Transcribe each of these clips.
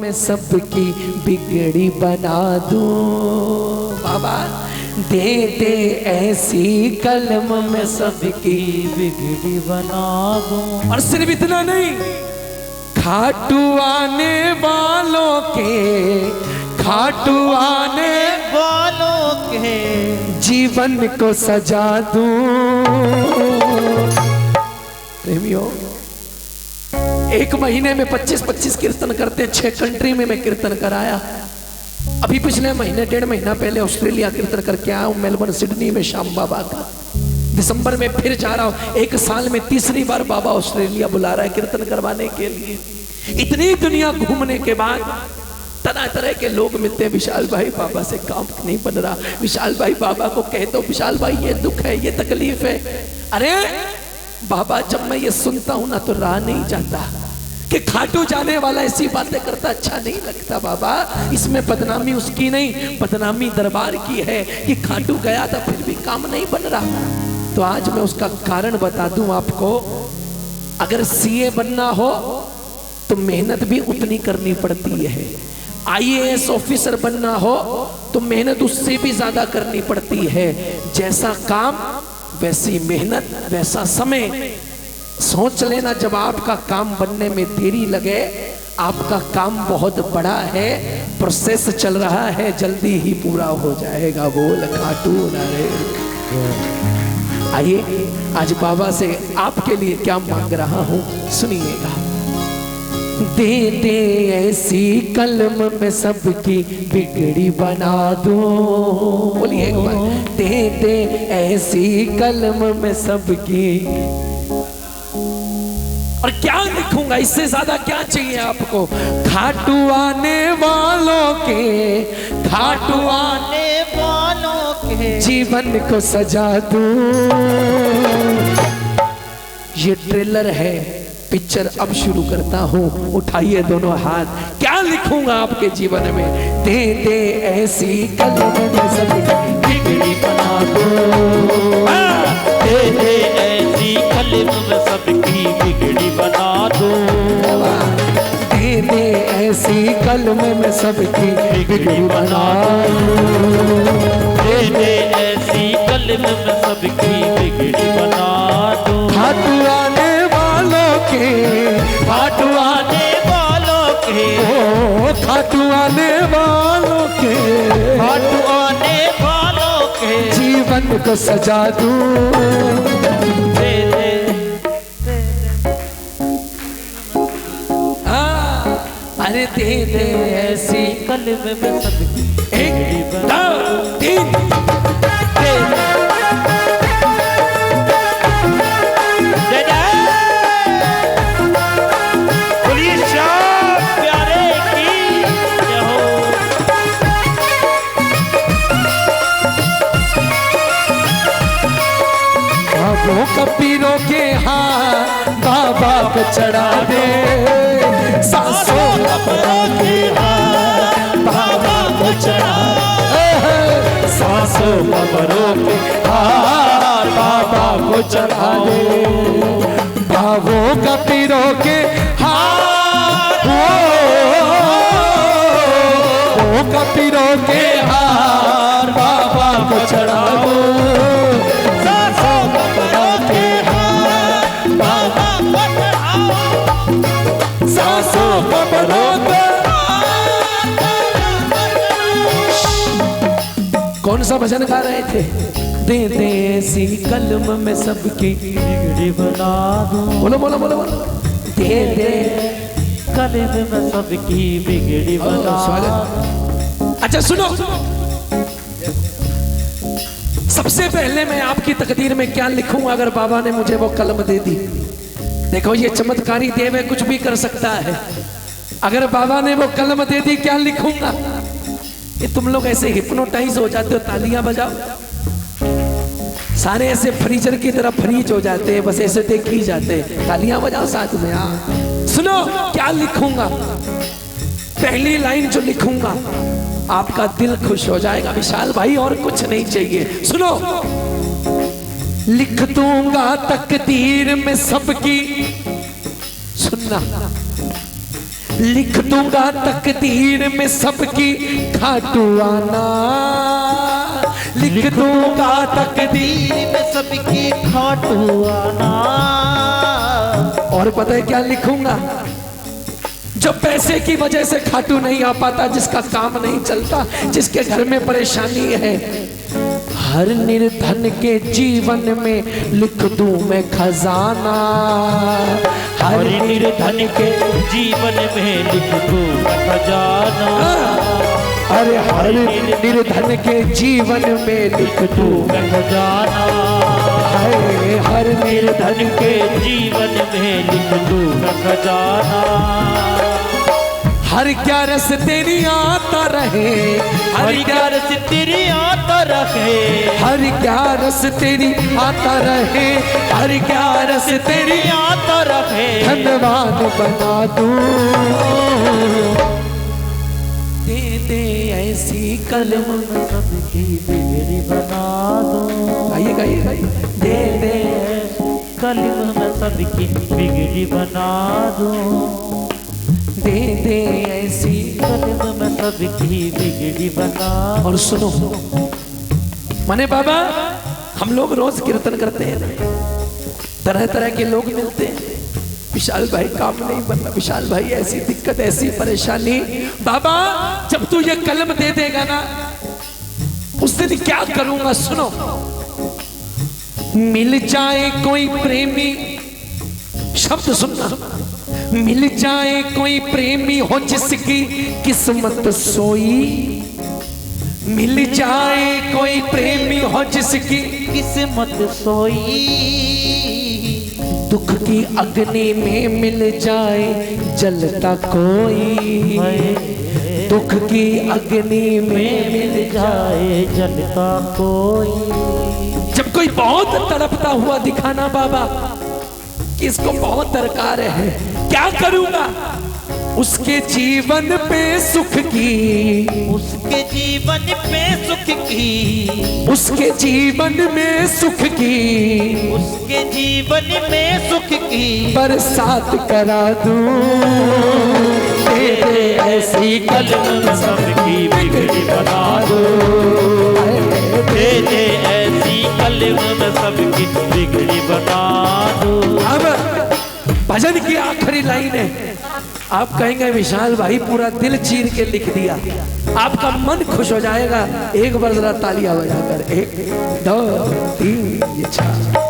में सबकी बिगड़ी बना दूं। बाबा दे दे ऐसी कलम में सबकी बिगड़ी बना दूं। और सिर्फ इतना नहीं, खाटू आने वालों के, खाटू आने वालों के जीवन को सजा दूं। प्रेमियों, एक महीने में 25-25 कीर्तन करते, 6 कंट्री में मैं कीर्तन कराया। अभी पिछले महीने 1.5 महीना पहले ऑस्ट्रेलिया कीर्तन करके आया हूं, मेलबर्न सिडनी में श्याम बाबा का। दिसंबर में फिर जा रहा हूं। एक साल में तीसरी बार बाबा ऑस्ट्रेलिया बुला रहा है कीर्तन करवाने के लिए। इतनी दुनिया घूमने के बाद तरह तरह के लोग मिलते हैं। विशाल भाई बाबा से काम नहीं बन रहा, विशाल भाई बाबा को कह दो, विशाल भाई ये दुख है, ये तकलीफ है। अरे बाबा, जब मैं ये सुनता हूं ना तो रहा नहीं जाता कि खाटू जाने वाला ऐसी बातें करता, अच्छा नहीं लगता। बाबा, इसमें बदनामी उसकी नहीं, बदनामी दरबार की है कि खाटू गया था फिर भी काम नहीं बन रहा। तो आज मैं उसका कारण बता दूं आपको। अगर सीए बनना हो तो मेहनत भी उतनी करनी पड़ती है। आईएएस ऑफिसर बनना हो तो मेहनत उससे भी ज्यादा करनी पड़ती है। जैसा काम वैसी मेहनत, वैसा समय। सोच लेना, जब आपका काम बनने में देरी लगे, आपका काम बहुत बड़ा है, प्रोसेस चल रहा है, जल्दी ही पूरा हो जाएगा। बोल खाटू नारे। आइए आज बाबा से आपके लिए क्या मांग रहा हूं, सुनिएगा। दे दे ऐसी कलम में सबकी बिगड़ी बना दूं। बोलिए एक बार, दे दे ऐसी कलम में सबकी। और क्या लिखूंगा, इससे ज्यादा क्या चाहिए आपको? खाटू आने वालों के, खाटू आने वालों के जीवन को सजा दूं। ये ट्रेलर है, पिक्चर अब शुरू करता हूं। उठाइए दोनों हाथ। क्या लिखूंगा आपके जीवन में? दे दे ऐसी कलम में सबकी बिगड़ी बना दो। दे दे ऐसी कलम में सबकी बिगड़ी बना दो। दे दे ऐसी कलम में सबकी बिगड़ी बना दो। दे दे ऐसी कलम में सबकी बिगड़ी बना दो। खाटू आने वालों के, खाटू आने वालों के, ओ खाटू आने वालों के, खाटू आने वालों के जीवन को सजा दूं। दे दे। अरे दे दे ऐसी कलम में सबकी 1 2 3 दे दे। कबीरों के हाथ बाबा को चढ़ा दे। सासों कबीरों के हाथ बाबा को चढ़ा दे। सासों कबीरों के हाथ बाबा को चढ़ा दे। भावों कबीरों के हाथ, वो कबीरों के हाथ बाबा को चढ़ा दो। कौन सा भजन गा रहे थे? दे दे ऐसी कलम में सबकी बिगड़ी बना दूं। बोलो बोलो बोलो बोलो। दे दे कलम में सबकी बिगड़ी बना। स्वागत। अच्छा सुनो, सबसे पहले मैं आपकी तकदीर में क्या लिखूंगा अगर बाबा ने मुझे वो कलम दे दी। देखो ये चमत्कारी देव है, कुछ भी कर सकता है। अगर बाबा ने वो कलम दे दी, क्या लिखूंगा? ये तुम लोग ऐसे हिप्नोटाइज हो जाते हो, तालियां बजाओ। सारे ऐसे फ्रीजर की तरह फ्रीज हो जाते हैं, बस ऐसे देख ही जाते हैं। तालियां बजाओ साथ में। हाँ सुनो क्या लिखूंगा। पहली लाइन जो लिखूंगा आपका दिल खुश हो जाएगा विशाल भाई, और कुछ नहीं चाहिए। सुनो, लिख दूंगा तकदीर में सबकी, सुनना, लिख दूंगा तकदीर में सबकी खाटू आना, लिख दूंगा तकदीर में सबकी खाटू आना। और पता है क्या लिखूंगा? जो पैसे की वजह से खाटू नहीं आ पाता, जिसका काम नहीं चलता, जिसके घर में परेशानी है, हर निर्धन के जीवन में लिख दूं मैं खजाना, हर निर्धन के जीवन में लिख दूं मैं खजाना। अरे हर निर्धन के जीवन में लिख दूं मैं खजाना। हर निर्धन के जीवन में लिख दूं मैं खजाना। हर क्या रस तेरी आता रहे, हर क्या रस तेरी आता रहे, हर क्या रस तेरी आता रहे, हर क्या रस तेरी आता रहे। धनवान बना दूं, दे दे ऐसी कलम सबकी बिगड़ी बना दूं। गाइए गाइए गाइए। दे दे कलम में सबकी बिगड़ी बना दूं। दे दे ऐसी कलम में सबकी बिगड़ी बना। और सुनो माने बाबा, हम लोग रोज कीर्तन करते हैं, तरह तरह के लोग मिलते हैं। विशाल भाई काम नहीं बन रहा, विशाल भाई ऐसी दिक्कत ऐसी परेशानी। बाबा जब तू ये कलम दे देगा ना, उस दिन क्या करूंगा सुनो। मिल जाए कोई प्रेमी, शब्द सुनना, मिल जाए कोई प्रेमी हो जिसकी किस्मत सोई, मिल जाए कोई प्रेमी हो जिसकी किस्मत सोई। दुख की अग्नि में मिल जाए जलता कोई, दुख की अग्नि में मिल जाए जलता कोई। जब कोई बहुत तड़पता हुआ दिखाना बाबा कि इसको बहुत दरकार है, क्या करूंगा? उसके जीवन पे सुख की, उसके जीवन पे सुख की, उसके जीवन में सुख की, उसके जीवन में सुख की बरसात करा दूं। दे दे ऐसी कलम सबकी बिगड़ी बना दूं। दे दे ऐसी कलम सबकी बिगड़ी बना दूं। अब भजन की आखिरी लाइन है। आप कहेंगे विशाल भाई पूरा दिल चीर के लिख दिया, आपका मन खुश हो जाएगा। एक बार जरा तालियां बजाकर, 1 2 3 4।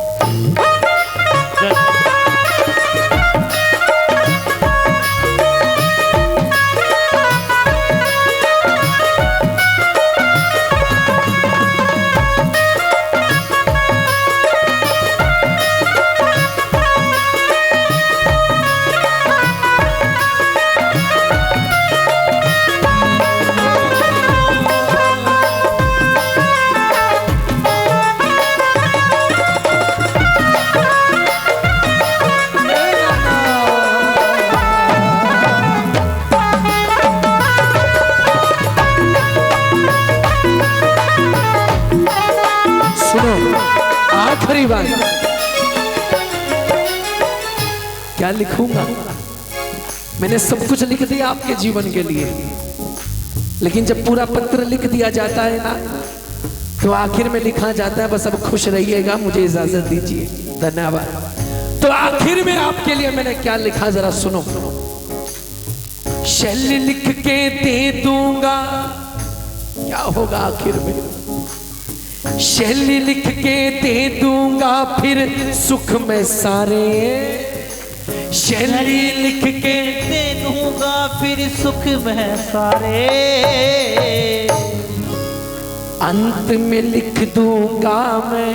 आखिरी बात क्या लिखूंगा? मैंने सब कुछ लिख दिया आपके जीवन के लिए, लेकिन जब पूरा पत्र लिख दिया जाता है ना, तो आखिर में लिखा जाता है बस अब खुश रहिएगा, मुझे इजाजत दीजिए, धन्यवाद। तो आखिर में आपके लिए मैंने क्या लिखा जरा सुनो। शैली लिख के दे दूंगा, क्या होगा आखिर में? शैली लिख के दे दूंगा फिर सुख में सारे, शैली लिख के दे दूंगा फिर सुख में सारे। अंत में लिख दूंगा मैं।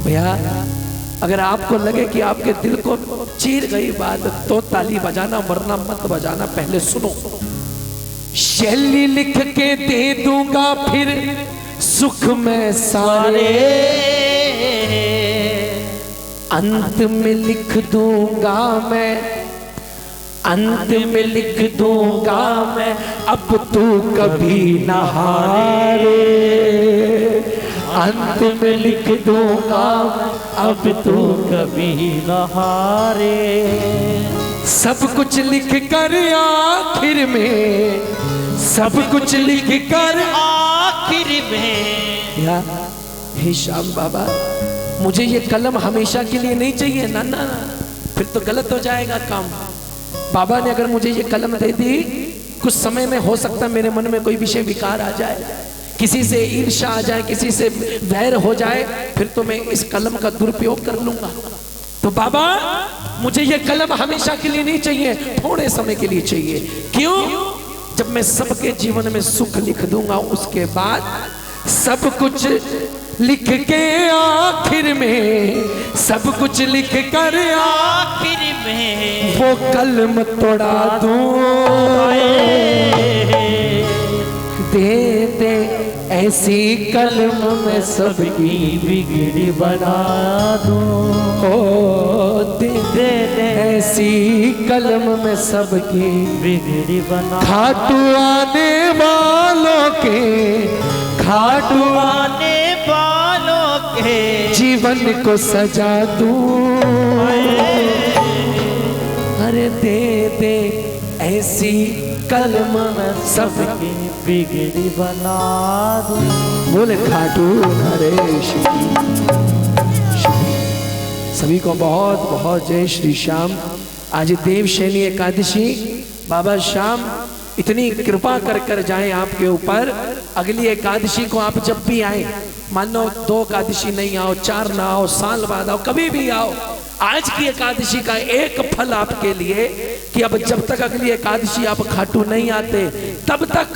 भैया अगर आपको लगे कि आपके दिल को चीर गई बात, तो ताली बजाना, वरना मत बजाना, पहले सुनो। शैली लिख के दे दूंगा फिर सुख में सारे, अंत में लिख दूंगा मैं, अंत में लिख दूंगा मैं, अब तू कभी न हारे, अंत में लिख दूंगा मैं, अब तू कभी न हारे। सब कुछ लिख कर आखिर में, सब कुछ लिख कर आखिर में। या हे श्याम बाबा, मुझे ये कलम हमेशा के लिए नहीं चाहिए ना, ना फिर तो गलत हो जाएगा काम। बाबा ने अगर मुझे ये कलम दे दी, कुछ समय में हो सकता है मेरे मन में कोई विषय विकार आ जाए, किसी से ईर्ष्या आ जाए, किसी से वैर हो जाए, फिर तो मैं इस कलम का दुरुपयोग कर लूंगा। तो बाबा मुझे ये कलम हमेशा के लिए नहीं चाहिए, थोड़े समय के लिए चाहिए। क्यों? जब मैं सबके जीवन में सुख लिख दूंगा, उसके बाद सब कुछ लिख के आखिर में, सब कुछ लिख कर आखिर में वो कलम तोड़ा दूं। दे दे ऐसी कलम में सबकी बिगड़ी बना दूं। ओ दे दे ऐसी कलम में सबकी बिगड़ी बना, खाटू आने वालों के, खाटू आने वालों के जीवन को सजा दूं। अरे दे दे ऐसी कलम में सबकी बिगड़ी बना दूं। बोले खाटू नरेश की। सभी को बहुत बहुत जय श्री श्याम। आज देवशैनी एकादशी, बाबा श्याम इतनी कृपा कर कर जाए आपके ऊपर। अगली एकादशी को आप जब भी आए, मान लो 2 एकादशी नहीं आओ, 4 ना आओ, साल बाद आओ, कभी भी आओ, आज की एकादशी का एक फल आपके लिए कि अब जब तक अगली एकादशी आप खाटू नहीं आते, तब तक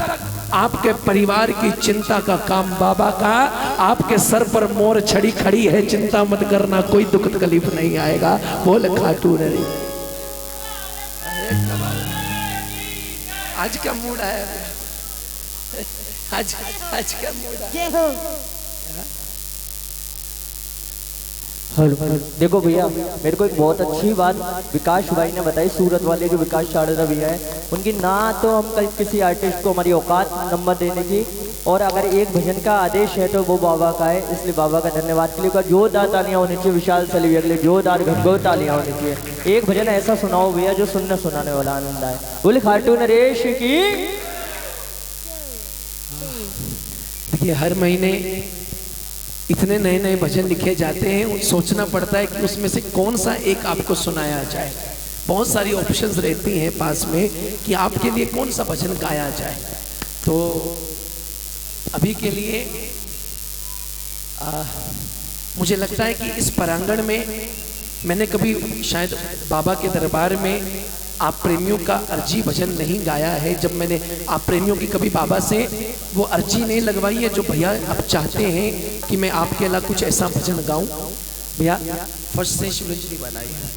आपके परिवार की चिंता का काम बाबा का, आपके सर पर मोर छड़ी खड़ी है, चिंता मत करना, कोई दुख तकलीफ नहीं आएगा। बोल खाटू नहीं। आज का मूड है, आज का मूड है। देखो भैया, मेरे को एक बहुत अच्छी बात विकास भाई ने बताई, सूरत वाले जो विकास शारदा भैया है, उनकी ना तो हम कल किसी आर्टिस्ट को हमारी औकात नंबर देने की, और अगर एक भजन का आदेश है तो वो बाबा का है, इसलिए बाबा का धन्यवाद के लिए जोरदार तालियां होनी चाहिए। विशाल सलीविया के लिए जोरदार घंघोर तालियां होनी चाहिए। एक भजन ऐसा सुनाओ भैया जो सुनने सुनाने वाला आनंद आए। बोले खाटू नरेश की। देखिए, हर महीने इतने नए नए भजन लिखे जाते हैं, सोचना पड़ता है कि उसमें से कौन सा एक आपको सुनाया जाए। बहुत सारी ऑप्शंस रहती हैं पास में कि आपके लिए कौन सा भजन गाया जाए। तो अभी के लिए मुझे लगता है कि इस प्रांगण में मैंने कभी शायद बाबा के दरबार में आप प्रेमियों का अर्जी भजन नहीं गाया है। जब मैंने आप प्रेमियों की कभी बाबा से वो अर्जी नहीं लगवाई है जो भैया आप चाहते हैं कि मैं आपके अलावा कुछ ऐसा भजन गाऊं, भैया फर्स्ट से शिवरंजनी बनाई है।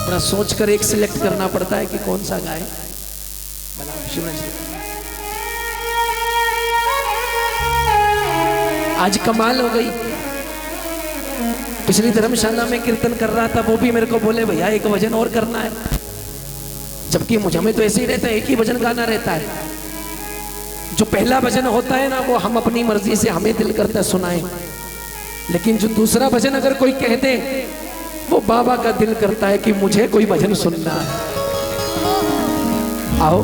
बड़ा सोच कर एक सिलेक्ट करना पड़ता है कि कौन सा गाए। बनाओ शिवरंजनी। आज कमाल हो गई, पिछली धर्मशाला में कीर्तन कर रहा था, वो भी मेरे को बोले भैया एक भजन और करना है, जबकि मुझे हमें तो ऐसे ही रहता है, एक ही भजन गाना रहता है। जो पहला भजन होता है ना, वो हम अपनी मर्जी से हमें दिल करता है सुनाएं, लेकिन जो दूसरा भजन अगर कोई कह दे, वो बाबा का दिल करता है कि मुझे कोई भजन सुनना है। आओ,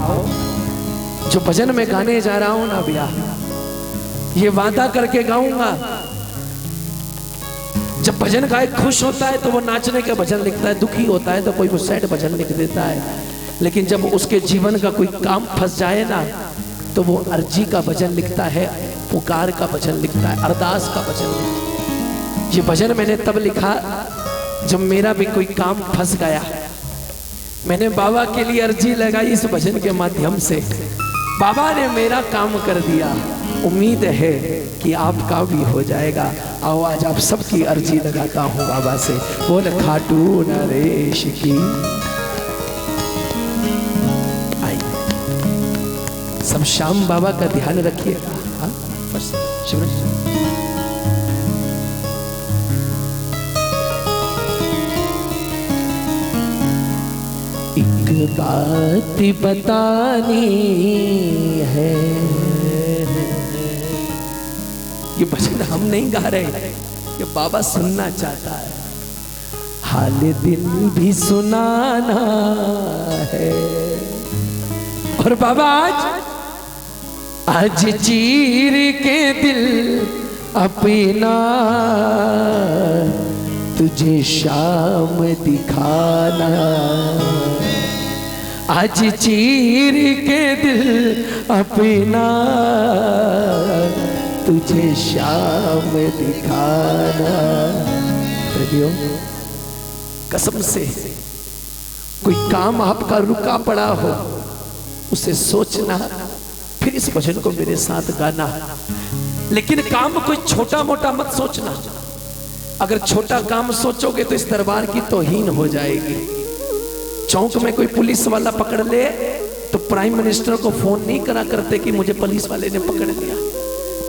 जो भजन मैं गाने जा रहा हूं ना भैया, ये वादा करके गाऊंगा, जब भजन गाए खुश होता है तो वो नाचने का भजन लिखता है, दुखी होता है तो कोई वो सैड भजन लिख देता है। लेकिन जब उसके जीवन का कोई काम फंस जाए ना, तो वो अर्जी का भजन लिखता है, पुकार का भजन लिखता है, अरदास का भजन लिखता है। ये भजन मैंने तब लिखा जब मेरा भी कोई काम फंस गया, मैंने बाबा के लिए अर्जी लगाई इस भजन के माध्यम से, बाबा ने मेरा काम कर दिया। उम्मीद है कि आपका भी हो जाएगा। आओ आज आप सबकी अर्जी लगाता हूँ बाबा से। बोल खाटू नरेश की। आई सब श्याम बाबा का ध्यान रखिएगा। हाँ बस शिवराज एक बात बतानी है, ये भजन हम नहीं गा रहे, ये बाबा सुनना चाहता है। हाल दिल भी सुनाना है। और बाबा आज चीर के दिल अपना तुझे शाम दिखाना, आज चीर के दिल अपना तुझे शाम दिखाना। प्रेमियों, कसम से कोई काम आपका रुका पड़ा हो उसे सोचना, फिर इस भजन को मेरे साथ गाना। लेकिन काम कोई छोटा मोटा मत सोचना। अगर छोटा काम सोचोगे तो इस दरबार की तौहीन हो जाएगी। चौक में कोई पुलिस वाला पकड़ ले तो प्राइम मिनिस्टर को फोन नहीं करा करते कि मुझे पुलिस वाले ने पकड़ लिया।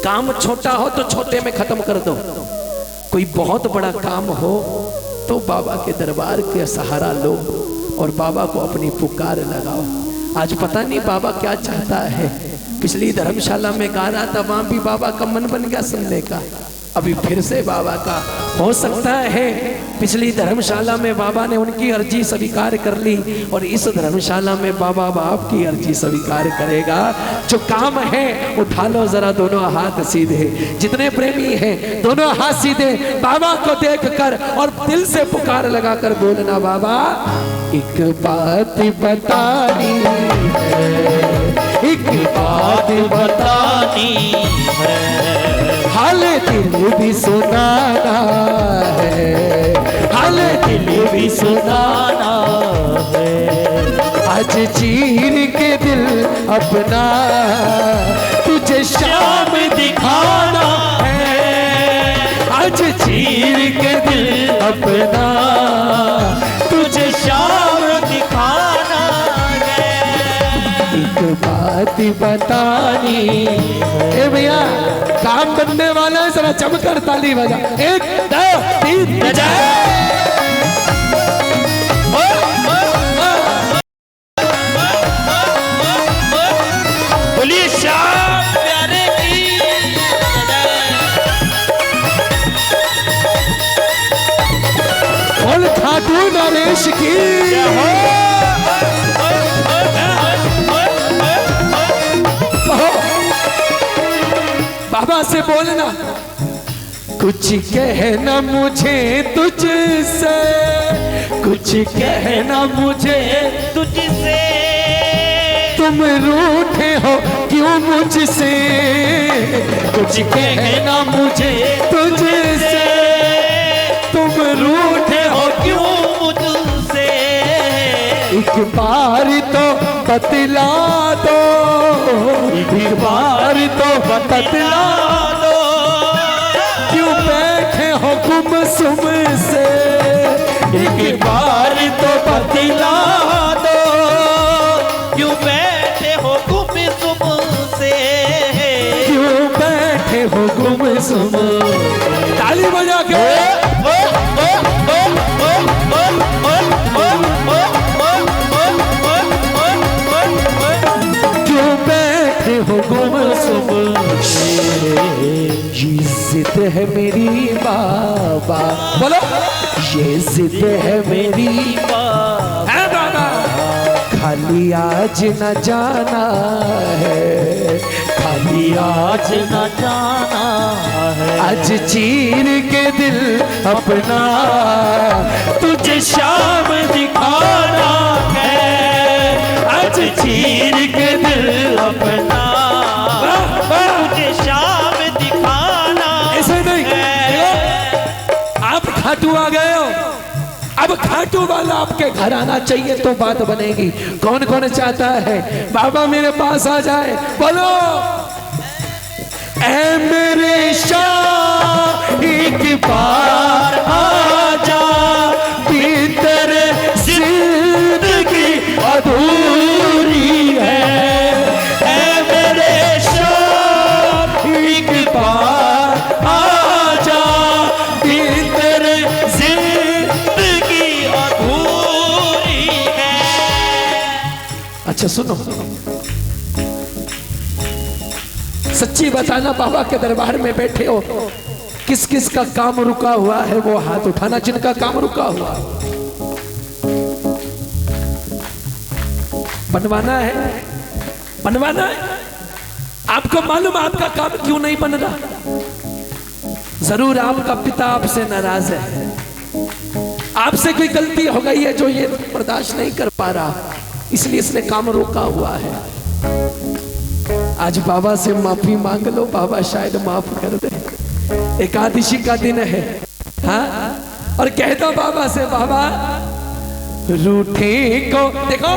काम छोटा हो तो छोटे में खत्म कर दो। कोई बहुत बड़ा काम हो तो बाबा के दरबार के सहारा लो और बाबा को अपनी पुकार लगाओ। आज पता नहीं बाबा क्या चाहता है। पिछली धर्मशाला में गा रहा था, वहां भी बाबा का मन बन गया सुनने का। अभी फिर से बाबा का हो सकता है। पिछली धर्मशाला में बाबा ने उनकी अर्जी स्वीकार कर ली और इस धर्मशाला में बाबा बाप की अर्जी स्वीकार करेगा। जो काम है उठा लो जरा दोनों हाथ सीधे। जितने प्रेमी हैं दोनों हाथ सीधे बाबा को देखकर और दिल से पुकार लगाकर बोलना, बाबा एक बात बतानी है, एक बात बतानी है, हाल दिल भी सुनाना है, हाल दिल भी सुनाना है। आज चीर के दिल अपना तुझे शाम दिखाना है, आज चीर के दिल अपना तुझे शाम दिखाना है। एक बात बतानी है। भैया काम बनने वाला है, जरा चमकर ताली बजा। 1 2 3 जय। बोलिए श्याम प्यारे की। बोल खाटू नरेश की। बाबा से बोलना, कुछ कहना मुझे तुझसे, कुछ कहना मुझे तुझसे, तुम रूठे हो क्यों मुझसे, कुछ कहना मुझे तुझसे, तुम रूठे हो क्यों मुझसे। एक बार तो बतला दो, एक बार तो बतला दो, क्यों बैठे हो गुमसुम से, एक बार तो बतला दो, क्यों बैठे हो गुमसुम से, क्यों बैठे हो गुमसुम। ताली बजा के हो गुमसुम। ये जिद है मेरी बाबा, बोलो ये जिद है मेरी बाबा, खाली आज न जाना है, खाली आज न जाना है। आज चीर के दिल अपना तुझे शाम दिखाना है, आज चीर के दिल अपना तुझे शाम दिखाना। ऐसे नहीं, आप खाटू आ गए हो, अब खाटू वाला आपके घर आना चाहिए तो बात बनेगी। कौन कौन चाहता है बाबा मेरे पास आ जाए? बोलो ऐ मेरे शाह एक बार आ जा, भीतर जिंदगी अधूरी है। ऐ मेरे शाह एक बार आ जा, भीतर जिंदगी अधूरी है। अच्छा सुनो, सच्ची बताना बाबा के दरबार में बैठे हो किस किस का काम रुका हुआ है वो हाथ उठाना, जिनका काम रुका हुआ। बनवाना है, बनवाना है। आपको मालूम आपका काम क्यों नहीं बन रहा? जरूर आपका पिता आपसे नाराज है, आपसे कोई गलती हो गई है जो ये बर्दाश्त नहीं कर पा रहा, इसलिए इसने काम रोका हुआ है। आज बाबा से माफी मांग लो, बाबा शायद माफ कर दे। एकादशी का दिन है, हाँ, और कह दो बाबा से, बाबा रूठे को देखो।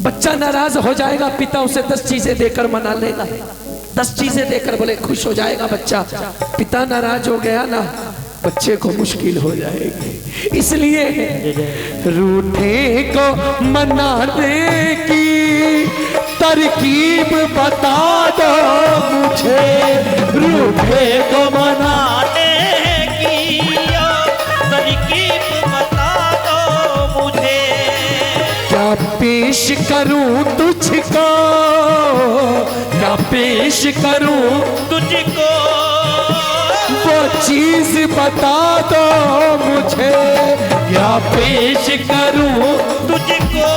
बच्चा नाराज हो जाएगा, पिता उसे 10 चीजें देकर मना लेगा, 10 चीजें देकर बोले खुश हो जाएगा बच्चा। पिता नाराज हो गया ना, बच्चे को मुश्किल हो जाएगी। इसलिए रूठे को मनाने की तरकीब बता दो मुझे, रूठे को मनाने की तरकीब बता दो मुझे। क्या पेश करूं तुझको, क्या पेश करूं तुझको, वो चीज बता दो मुझे। क्या पेश करूं तुझको,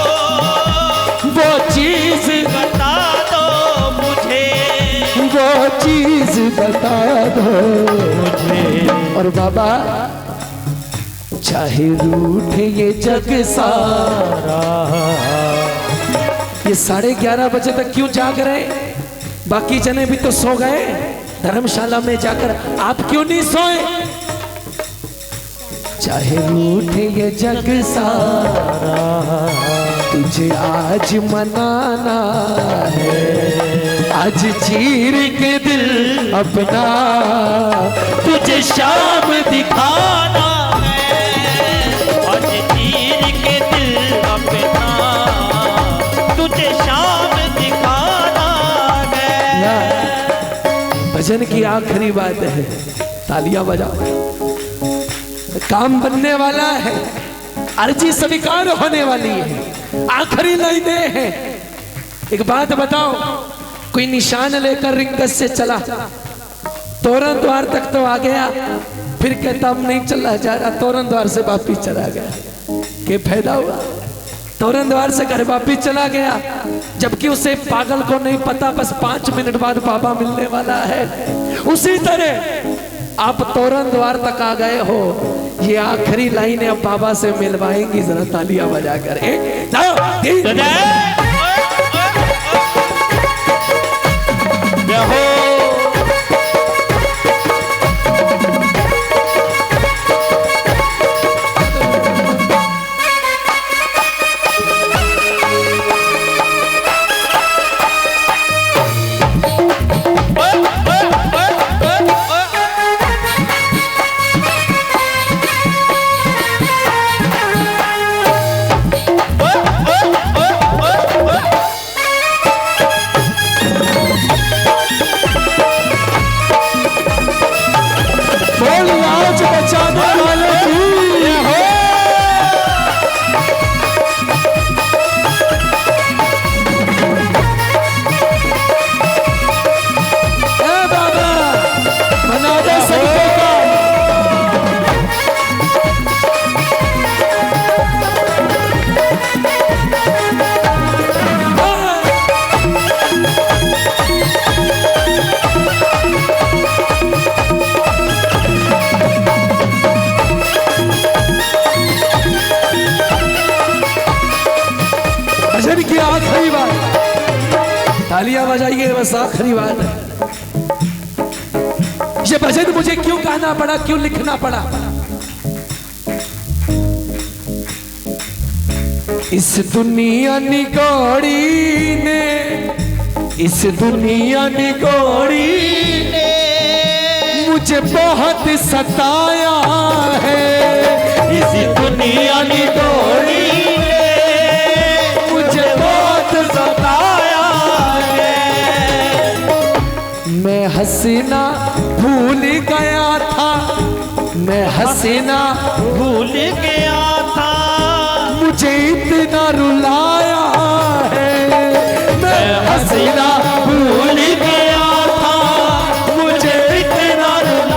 वो चीज बता दो मुझे, वो चीज बता दो मुझे। और बाबा चाहे रूठे ये जग सारा, ये 11:30 बजे तक क्यों जाग रहे? बाकी जने भी तो सो गए धर्मशाला में जाकर, आप क्यों नहीं सोए? चाहे रूठे ये जग सारा, तुझे आज मनाना है। आज चीर के दिल अपना तुझे शाम दिखाना है। आज चीर के दिल अपना तुझे शाम दिखाना है। भजन की आखिरी बात है, तालियां बजाओ। काम बनने वाला है, अर्जी स्वीकार होने वाली है, आखिरी लाइनें हैं। एक बात बताओ, कोई निशान लेकर रिंगत से चला, तोरण द्वार तक तो आ गया, फिर कहता हम नहीं चला जा रहा, तोरण द्वार से वापिस चला गया, क्या फायदा हुआ? तोरण द्वार से घर वापिस चला गया, जबकि उसे पागल को नहीं पता बस 5 मिनट बाद बाबा मिलने वाला है। उसी तरह आप तोरण द्वार तक आ गए हो, ये आखिरी लाइन अब बाबा से मिलवाएंगी, जरा तालियां बजाकर। 1 2 3 तालियां बजाइए, बस आखिरी बात है। ये भजन मुझे क्यों गाना पड़ा, क्यों लिखना पड़ा? इस दुनिया निगोड़ी ने, इस दुनिया निगोड़ी ने मुझे बहुत सताया है। इस दुनिया निगोड़ी ने मुझे बहुत सताया है। मैं हंसना भूल गया था, मैं हंसना भूल गया था, मुझे इतना रुलाया है। मैं हंसना भूल गया था, मुझे इतना रुलाया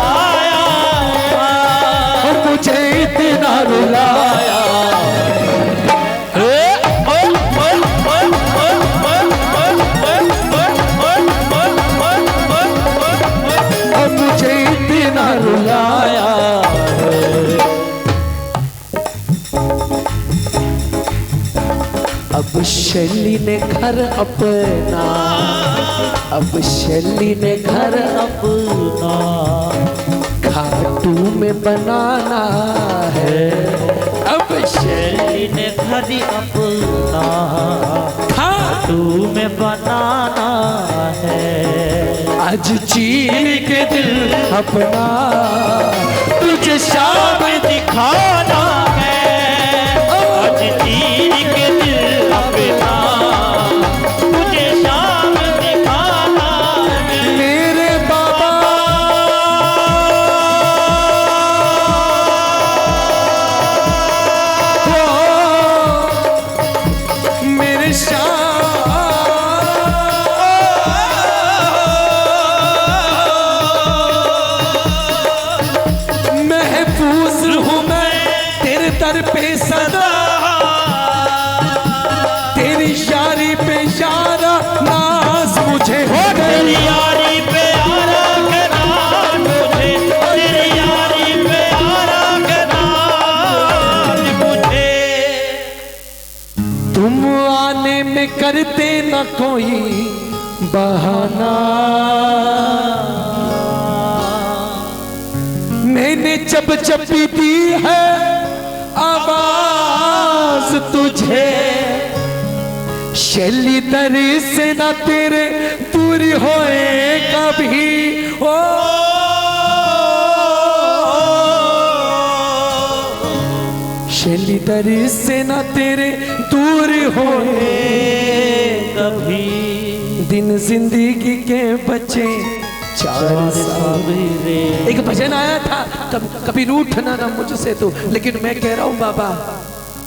ने घर अपना, अब शैली ने घर अपना खाटू में बनाना है। अब शैली ने घर अपना खाटू में बनाना है। आज चीन के दिल अपना तुझे शाम दिखाना है। आज चीन के दिल अपना तुझे शाम दिखाना है। मेरे बाबा मेरे शाम महफूज हूँ मैं तेरे दर पे सदा, तेरी यारी पे यारा नाज मुझे हो तेरी गई। यारी पे आरा के नाज मुझे, तेरी यारी पे आरा के नाज मुझे। तुम आने में करते न कोई बहाना, मैंने जब जब भी दी है आवाज तुझे, शैली दरी से न तेरे दूरी होए कभी। ओ शैली दरी से न तेरे दूर होए कभी दिन जिंदगी के बचे चार सवेरे। एक भजन आया था, कभी रूठना ना मुझसे तो, लेकिन मैं कह रहा हूँ बाबा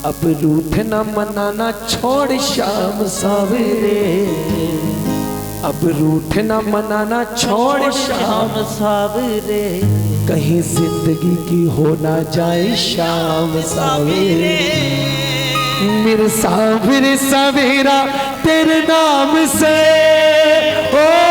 अब रूठना मनाना छोड़ शाम सवेरे, अब रूठना मनाना छोड़ शाम शाम सवेरे कहीं जिंदगी की हो ना जाए शाम सवेरे। मेरे सावरे सवेरा तेरे नाम से ओ